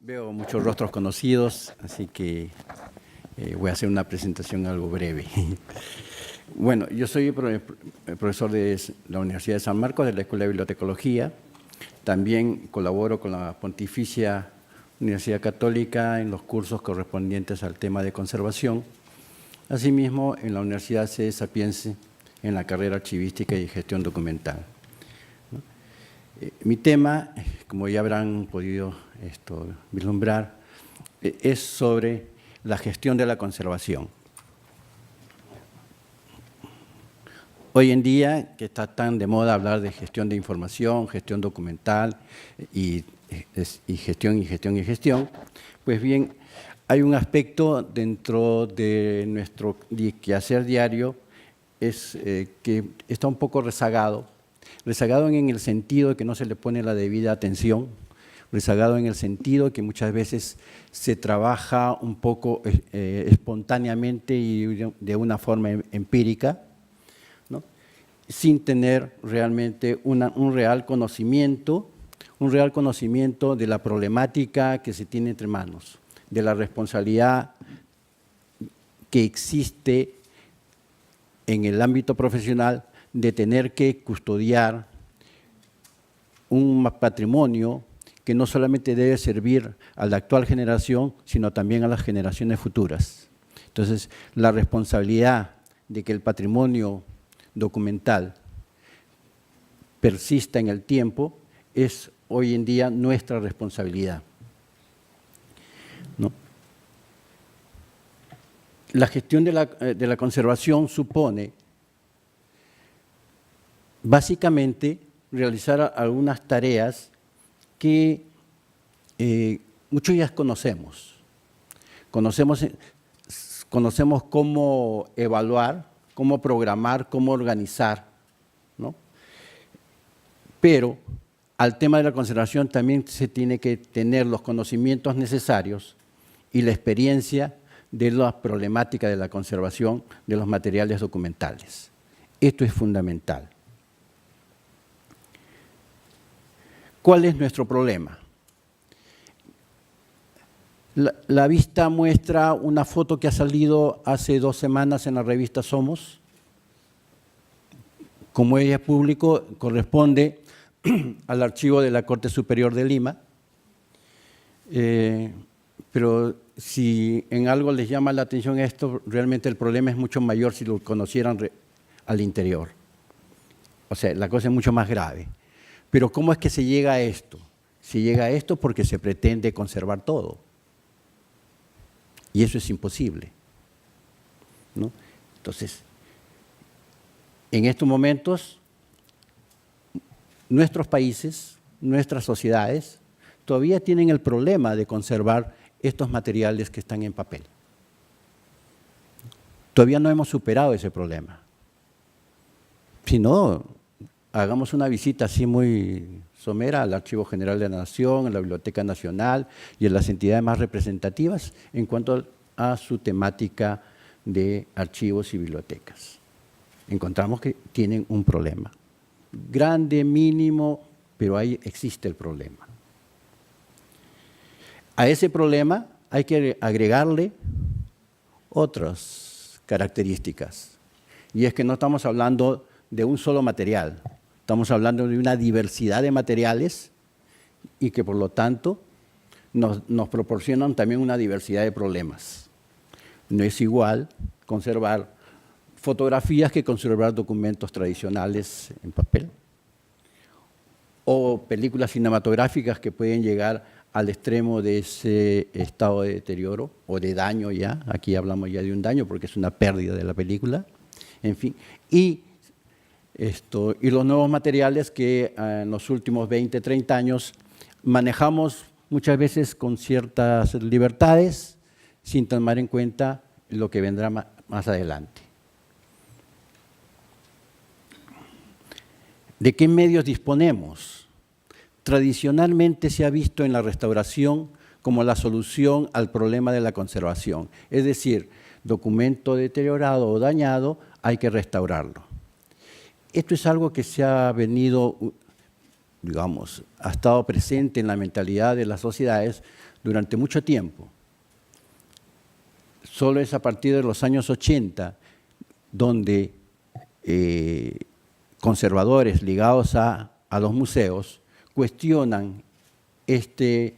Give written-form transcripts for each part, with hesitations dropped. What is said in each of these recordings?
Veo muchos rostros conocidos, así que voy a hacer una presentación algo breve. Bueno, yo soy profesor de la Universidad de San Marcos, de la Escuela de Bibliotecología. También colaboro con la Pontificia Universidad Católica en los cursos correspondientes al tema de conservación. Asimismo, en la Universidad C. Sapiense, en la carrera archivística y gestión documental. Mi tema, como ya habrán podido vislumbrar, es sobre la gestión de la conservación. Hoy en día, que está tan de moda hablar de gestión de información, gestión documental y gestión, pues bien, hay un aspecto dentro de nuestro quehacer diario que está un poco rezagado en el sentido de que no se le pone la debida atención, rezagado en el sentido de que muchas veces se trabaja un poco espontáneamente y de una forma empírica, ¿no? Sin tener realmente un real conocimiento de la problemática que se tiene entre manos, de la responsabilidad que existe en el ámbito profesional de tener que custodiar un patrimonio que no solamente debe servir a la actual generación, sino también a las generaciones futuras. Entonces, la responsabilidad de que el patrimonio documental persista en el tiempo es hoy en día nuestra responsabilidad, ¿no? La gestión de la conservación supone básicamente realizar algunas tareas que muchos ya conocemos. Conocemos cómo evaluar, cómo programar, cómo organizar, ¿no? Pero al tema de la conservación también se tiene que tener los conocimientos necesarios y la experiencia de la problemática de la conservación de los materiales documentales. Esto es fundamental. ¿Cuál es nuestro problema? La vista muestra una foto que ha salido hace 2 semanas en la revista Somos. Como ella es público, corresponde al archivo de la Corte Superior de Lima. Pero si en algo les llama la atención esto, realmente el problema es mucho mayor si lo conocieran al interior. O sea, la cosa es mucho más grave. Pero ¿cómo es que se llega a esto? Se llega a esto porque se pretende conservar todo. Y eso es imposible, ¿no? Entonces, en estos momentos, nuestros países, nuestras sociedades, todavía tienen el problema de conservar estos materiales que están en papel. Todavía no hemos superado ese problema. Si no, hagamos una visita así muy somera al Archivo General de la Nación, a la Biblioteca Nacional y a las entidades más representativas en cuanto a su temática de archivos y bibliotecas. Encontramos que tienen un problema. Grande, mínimo, pero ahí existe el problema. A ese problema hay que agregarle otras características. Y es que no estamos hablando de un solo material. Estamos hablando de una diversidad de materiales y que por lo tanto nos proporcionan también una diversidad de problemas. No es igual conservar fotografías que conservar documentos tradicionales en papel o películas cinematográficas que pueden llegar al extremo de ese estado de deterioro o de daño ya. Aquí hablamos ya de un daño porque es una pérdida de la película, en fin. Y los nuevos materiales que en los últimos 20, 30 años manejamos muchas veces con ciertas libertades sin tomar en cuenta lo que vendrá más adelante. ¿De qué medios disponemos? Tradicionalmente se ha visto en la restauración como la solución al problema de la conservación. Es decir, documento deteriorado o dañado, hay que restaurarlo. Esto es algo que se ha venido digamos, ha estado presente en la mentalidad de las sociedades durante mucho tiempo. Solo es a partir de los años 80 donde conservadores ligados a los museos cuestionan esta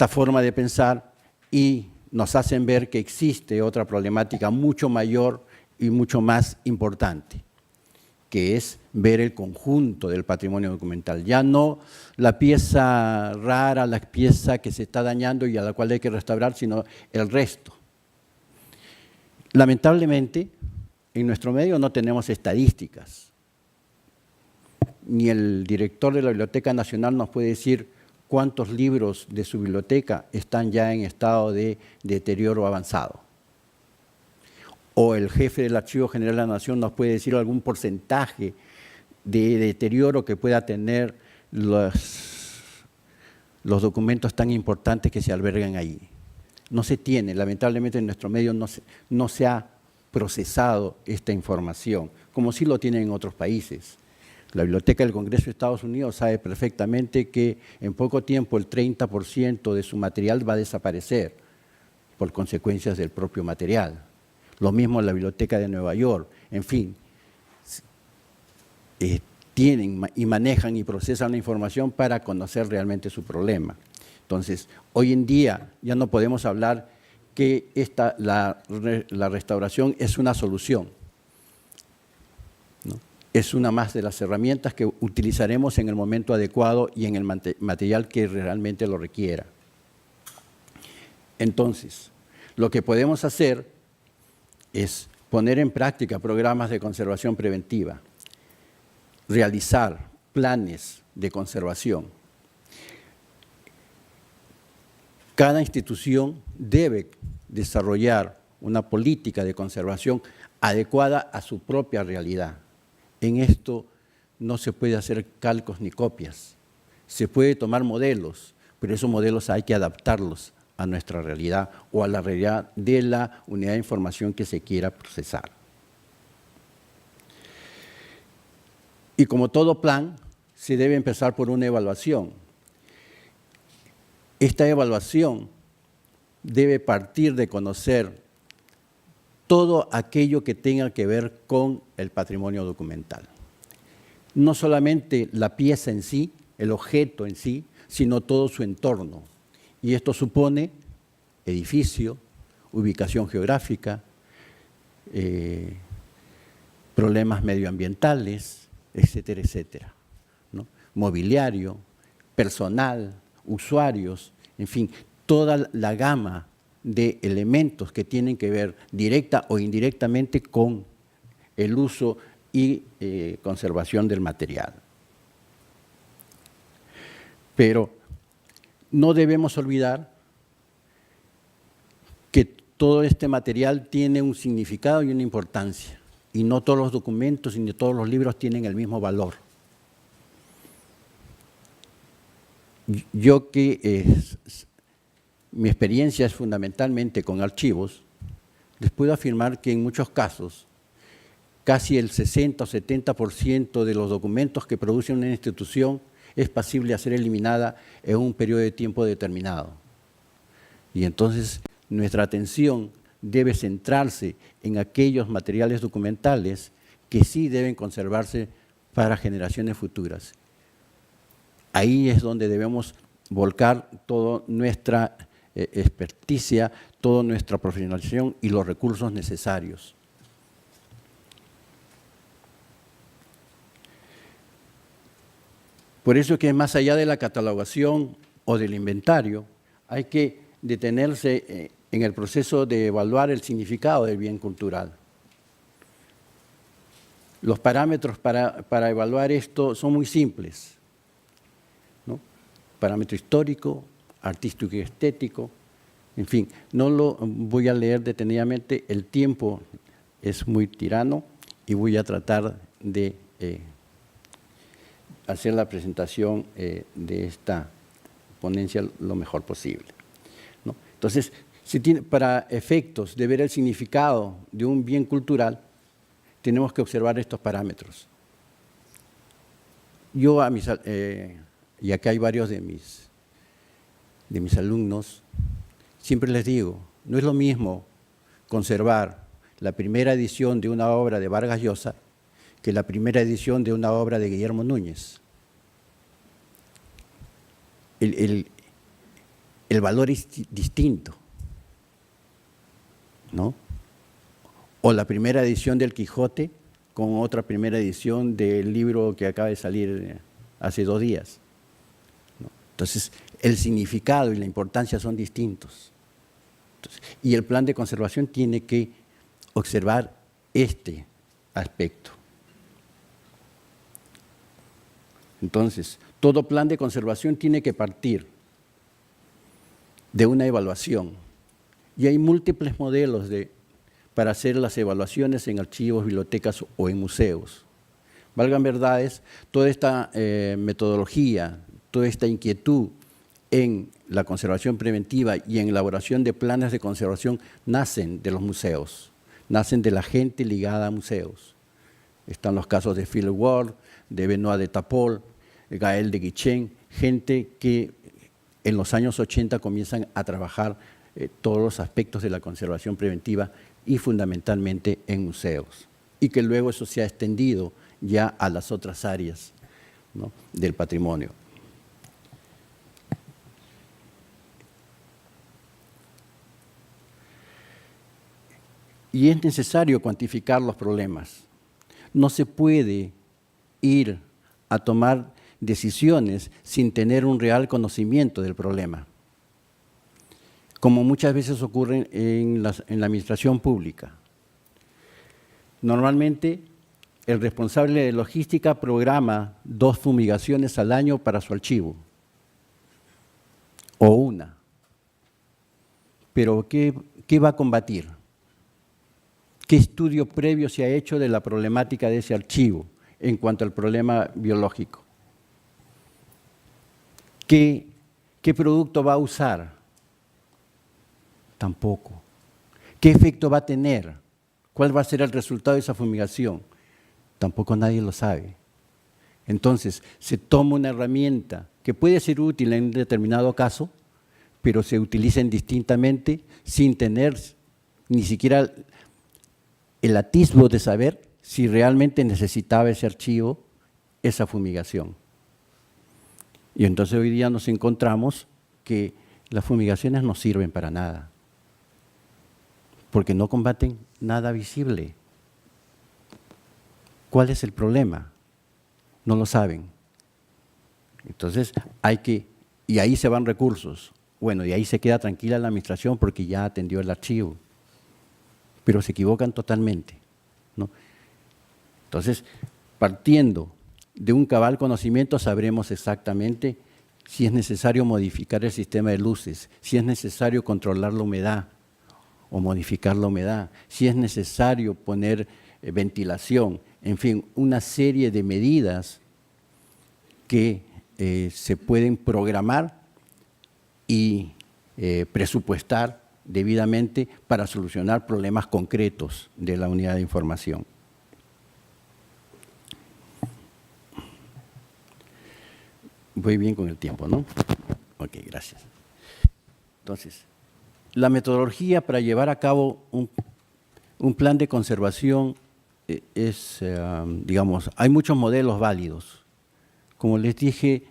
forma de pensar y nos hacen ver que existe otra problemática mucho mayor y mucho más importante, que es ver el conjunto del patrimonio documental. Ya no la pieza rara, la pieza que se está dañando y a la cual hay que restaurar, sino el resto. Lamentablemente, en nuestro medio no tenemos estadísticas. Ni el director de la Biblioteca Nacional nos puede decir cuántos libros de su biblioteca están ya en estado de deterioro avanzado. O el jefe del Archivo General de la Nación nos puede decir algún porcentaje de deterioro que pueda tener los documentos tan importantes que se albergan ahí. No se tiene, lamentablemente en nuestro medio no se ha procesado esta información, como sí lo tienen en otros países. La Biblioteca del Congreso de Estados Unidos sabe perfectamente que en poco tiempo el 30% de su material va a desaparecer por consecuencias del propio material. Lo mismo en la Biblioteca de Nueva York. En fin, tienen y manejan y procesan la información para conocer realmente su problema. Entonces, hoy en día ya no podemos hablar que la restauración es una solución, ¿no? Es una más de las herramientas que utilizaremos en el momento adecuado y en el material que realmente lo requiera. Entonces, lo que podemos hacer es poner en práctica programas de conservación preventiva, realizar planes de conservación. Cada institución debe desarrollar una política de conservación adecuada a su propia realidad. En esto no se puede hacer calcos ni copias. Se puede tomar modelos, pero esos modelos hay que adaptarlos a nuestra realidad o a la realidad de la unidad de información que se quiera procesar. Y como todo plan, se debe empezar por una evaluación. Esta evaluación debe partir de conocer todo aquello que tenga que ver con el patrimonio documental. No solamente la pieza en sí, el objeto en sí, sino todo su entorno. Y esto supone edificio, ubicación geográfica, problemas medioambientales, etcétera, etcétera, ¿no? Mobiliario, personal, usuarios, en fin, toda la gama de elementos que tienen que ver directa o indirectamente con el uso y conservación del material. Pero no debemos olvidar que todo este material tiene un significado y una importancia, y no todos los documentos ni todos los libros tienen el mismo valor. Yo mi experiencia es fundamentalmente con archivos, les puedo afirmar que en muchos casos, casi el 60 o 70% de los documentos que produce una institución es pasible a ser eliminada en un periodo de tiempo determinado. Y entonces nuestra atención debe centrarse en aquellos materiales documentales que sí deben conservarse para generaciones futuras. Ahí es donde debemos volcar toda nuestra experticia, toda nuestra profesionalización y los recursos necesarios. Por eso que más allá de la catalogación o del inventario, hay que detenerse en el proceso de evaluar el significado del bien cultural. Los parámetros para evaluar esto son muy simples, ¿no? Parámetro histórico, artístico y estético, en fin, no lo voy a leer detenidamente, el tiempo es muy tirano y voy a tratar de hacer la presentación de esta ponencia lo mejor posible, ¿no? Entonces, para efectos de ver el significado de un bien cultural, tenemos que observar estos parámetros. Yo y acá hay varios de mis alumnos, siempre les digo, no es lo mismo conservar la primera edición de una obra de Vargas Llosa que la primera edición de una obra de Guillermo Núñez. El valor es distinto, ¿no? O la primera edición del Quijote con otra primera edición del libro que acaba de salir hace 2 días, ¿no? Entonces, el significado y la importancia son distintos. Entonces, y el plan de conservación tiene que observar este aspecto. Entonces, todo plan de conservación tiene que partir de una evaluación. Y hay múltiples modelos para hacer las evaluaciones en archivos, bibliotecas o en museos. Valgan verdades, toda esta metodología, toda esta inquietud en la conservación preventiva y en elaboración de planes de conservación nacen de los museos, nacen de la gente ligada a museos. Están los casos de Philip Ward, de Benoit de Tapol, Gaël de Guichen, gente que en los años 80 comienzan a trabajar todos los aspectos de la conservación preventiva y fundamentalmente en museos, y que luego eso se ha extendido ya a las otras áreas, ¿no?, del patrimonio. Y es necesario cuantificar los problemas. No se puede ir a tomar decisiones sin tener un real conocimiento del problema, como muchas veces ocurre en la administración pública. Normalmente, el responsable de logística programa 2 fumigaciones al año para su archivo, o una. Pero ¿qué va a combatir? ¿Qué estudio previo se ha hecho de la problemática de ese archivo en cuanto al problema biológico? ¿Qué producto va a usar? Tampoco. ¿Qué efecto va a tener? ¿Cuál va a ser el resultado de esa fumigación? Tampoco nadie lo sabe. Entonces, se toma una herramienta que puede ser útil en un determinado caso, pero se utiliza indistintamente sin tener ni siquiera el atisbo de saber si realmente necesitaba ese archivo esa fumigación. Y entonces hoy día nos encontramos que las fumigaciones no sirven para nada, porque no combaten nada visible. ¿Cuál es el problema? No lo saben. Entonces y ahí se van recursos. Bueno, y ahí se queda tranquila la administración porque ya atendió el archivo. Pero se equivocan totalmente, ¿no? Entonces, partiendo de un cabal conocimiento, sabremos exactamente si es necesario modificar el sistema de luces, si es necesario controlar la humedad o modificar la humedad, si es necesario poner ventilación, en fin, una serie de medidas que se pueden programar y presupuestar debidamente para solucionar problemas concretos de la unidad de información. Voy bien con el tiempo, ¿no? Ok, gracias. Entonces, la metodología para llevar a cabo un plan de conservación es, digamos, hay muchos modelos válidos. Como les dije,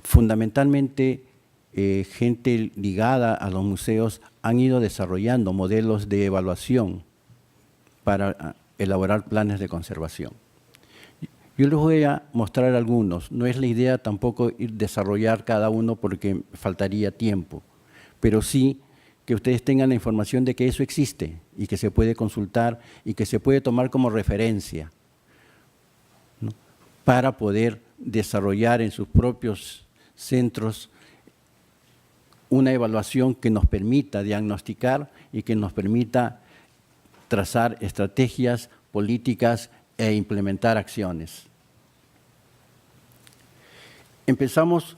fundamentalmente gente ligada a los museos han ido desarrollando modelos de evaluación para elaborar planes de conservación. Yo les voy a mostrar algunos. No es la idea tampoco desarrollar cada uno porque faltaría tiempo, pero sí que ustedes tengan la información de que eso existe y que se puede consultar y que se puede tomar como referencia, ¿no?, para poder desarrollar en sus propios centros una evaluación que nos permita diagnosticar y que nos permita trazar estrategias, políticas e implementar acciones. Empezamos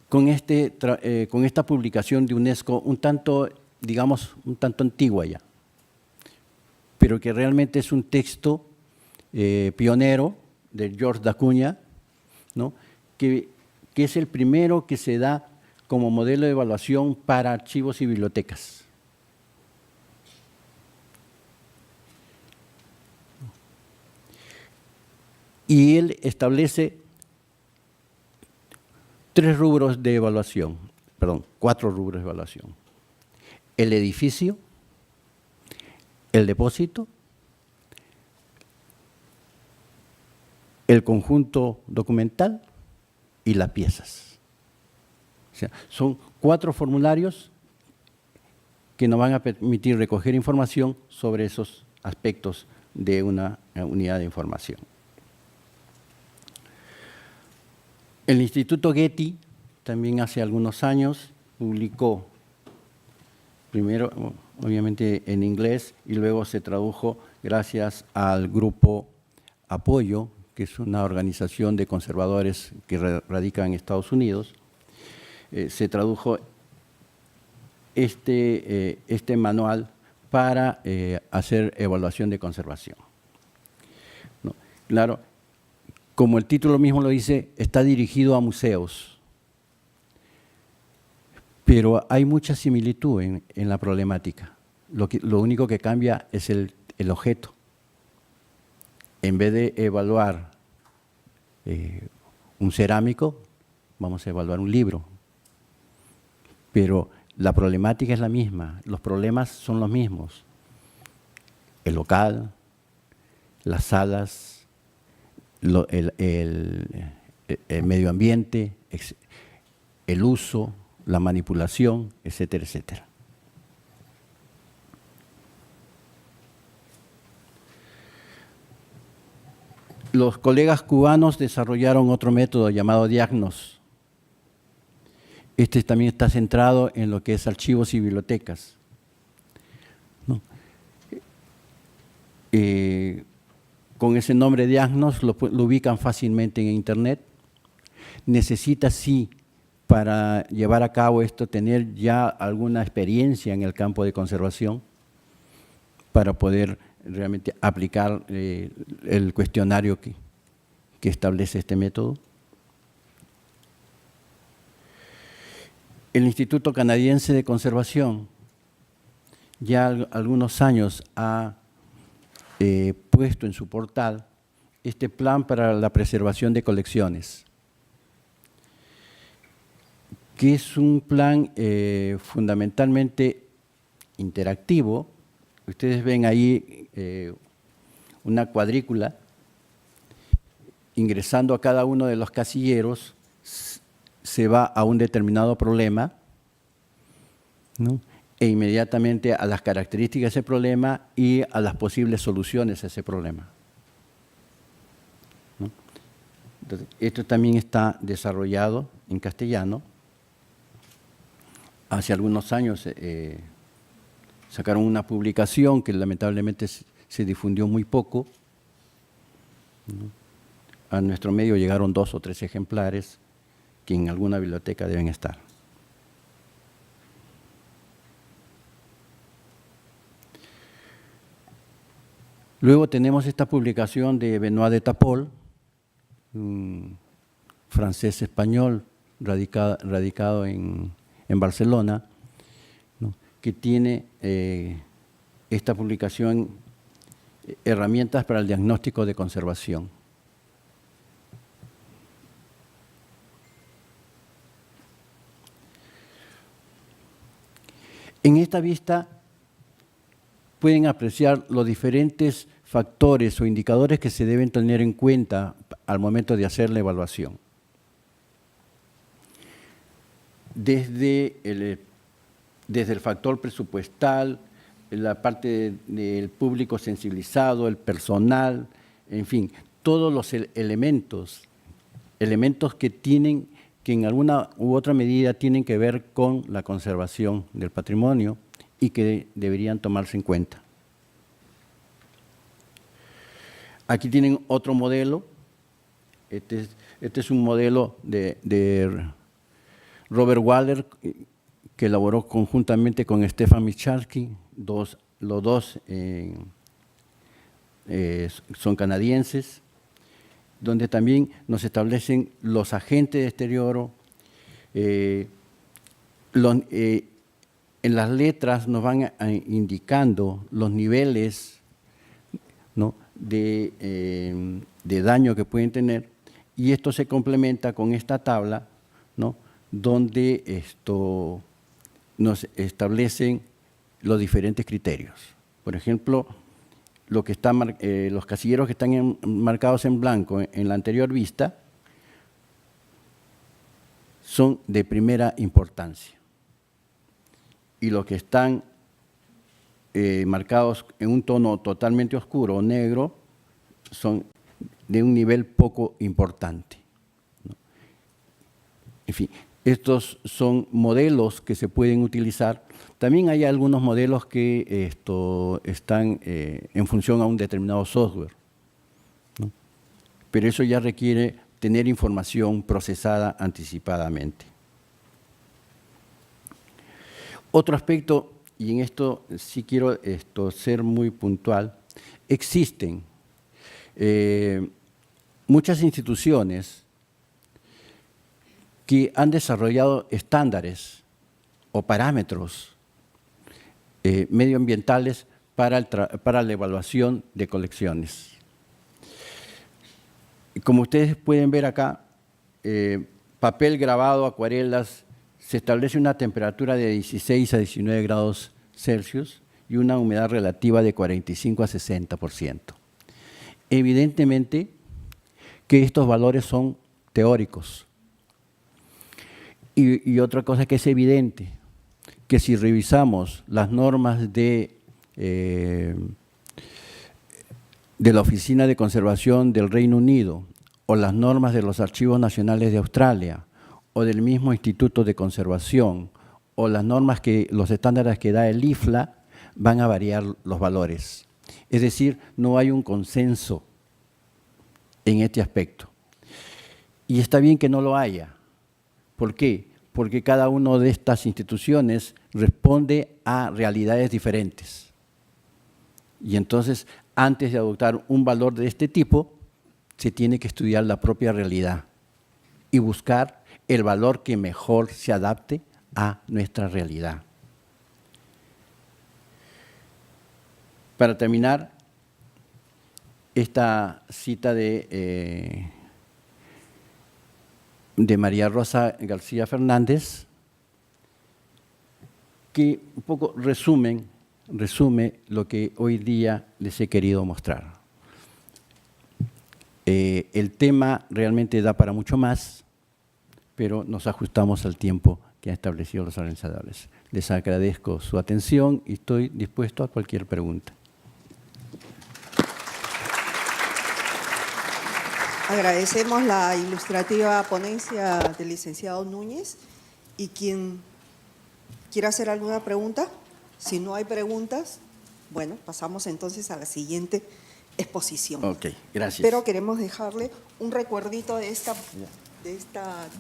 con esta publicación de UNESCO un tanto, digamos, un tanto antigua ya, pero que realmente es un texto pionero de George Dacuña, ¿no? que es el primero que se da como modelo de evaluación para archivos y bibliotecas. Y él establece 4 rubros de evaluación. El edificio, el depósito, el conjunto documental y las piezas. O sea, son 4 formularios que nos van a permitir recoger información sobre esos aspectos de una unidad de información. El Instituto Getty también hace algunos años publicó, primero obviamente en inglés y luego se tradujo gracias al grupo Apoyo, que es una organización de conservadores que radica en Estados Unidos, se tradujo este manual para hacer evaluación de conservación. ¿No? Claro, como el título mismo lo dice, está dirigido a museos, pero hay mucha similitud en la problemática. Lo único que cambia es el objeto. En vez de evaluar un cerámico, vamos a evaluar un libro. Pero la problemática es la misma, los problemas son los mismos. El local, las salas, el medio ambiente, el uso, la manipulación, etcétera, etcétera. Los colegas cubanos desarrollaron otro método llamado Diagnos. Este también está centrado en lo que es archivos y bibliotecas, ¿no? Con ese nombre Diagnos lo ubican fácilmente en Internet. Necesita, sí, para llevar a cabo esto, tener ya alguna experiencia en el campo de conservación para poder realmente aplicar el cuestionario que establece este método. El Instituto Canadiense de Conservación ya algunos años ha puesto en su portal este plan para la preservación de colecciones, que es un plan fundamentalmente interactivo. Ustedes ven ahí una cuadrícula. Ingresando a cada uno de los casilleros, se va a un determinado problema, ¿no? E inmediatamente a las características de ese problema y a las posibles soluciones a ese problema, ¿no? Entonces, esto también está desarrollado en castellano. Hace algunos años sacaron una publicación que lamentablemente se difundió muy poco, ¿no? A nuestro medio llegaron 2 o 3 ejemplares que en alguna biblioteca deben estar. Luego tenemos esta publicación de Benoit de Tapol, un francés-español radicado en Barcelona, ¿no? Que tiene esta publicación, Herramientas para el diagnóstico de conservación. En esta vista pueden apreciar los diferentes factores o indicadores que se deben tener en cuenta al momento de hacer la evaluación. Desde el factor presupuestal, la parte del público sensibilizado, el personal, en fin, todos los elementos que en alguna u otra medida tienen que ver con la conservación del patrimonio y que deberían tomarse en cuenta. Aquí tienen otro modelo. Este es un modelo de Robert Waller, que elaboró conjuntamente con Stefan Michalski, los dos son canadienses, donde también nos establecen los agentes de deterioro. En las letras nos van indicando los niveles, ¿no?, de daño que pueden tener, y esto se complementa con esta tabla, ¿no?, donde nos establecen los diferentes criterios. Por ejemplo, los casilleros que están marcados en blanco en la anterior vista son de primera importancia. Y los que están marcados en un tono totalmente oscuro o negro son de un nivel poco importante, ¿no? En fin, estos son modelos que se pueden utilizar. También hay algunos modelos que están en función a un determinado software, ¿no? Pero eso ya requiere tener información procesada anticipadamente. Otro aspecto, y en esto sí quiero ser muy puntual, existen muchas instituciones que han desarrollado estándares o parámetros medioambientales para la evaluación de colecciones. Como ustedes pueden ver acá, papel grabado, acuarelas, se establece una temperatura de 16 a 19 grados Celsius y una humedad relativa de 45 a 60%. Evidentemente que estos valores son teóricos. Y otra cosa que es evidente, que si revisamos las normas de la Oficina de Conservación del Reino Unido o las normas de los Archivos Nacionales de Australia o del mismo Instituto de Conservación o las normas los estándares que da el IFLA, van a variar los valores. Es decir, no hay un consenso en este aspecto. Y está bien que no lo haya. ¿Por qué? Porque cada una de estas instituciones responde a realidades diferentes. Y entonces, antes de adoptar un valor de este tipo, se tiene que estudiar la propia realidad y buscar el valor que mejor se adapte a nuestra realidad. Para terminar, esta cita de María Rosa García Fernández, que un poco resume lo que hoy día les he querido mostrar. El tema realmente da para mucho más, pero nos ajustamos al tiempo que han establecido los organizadores. Les agradezco su atención y estoy dispuesto a cualquier pregunta. Agradecemos la ilustrativa ponencia del licenciado Núñez. ¿Y quien quiera hacer alguna pregunta? Si no hay preguntas, bueno, pasamos entonces a la siguiente exposición. Ok, gracias. Pero queremos dejarle un recuerdito de esta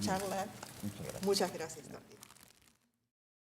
charla. Muchas gracias también.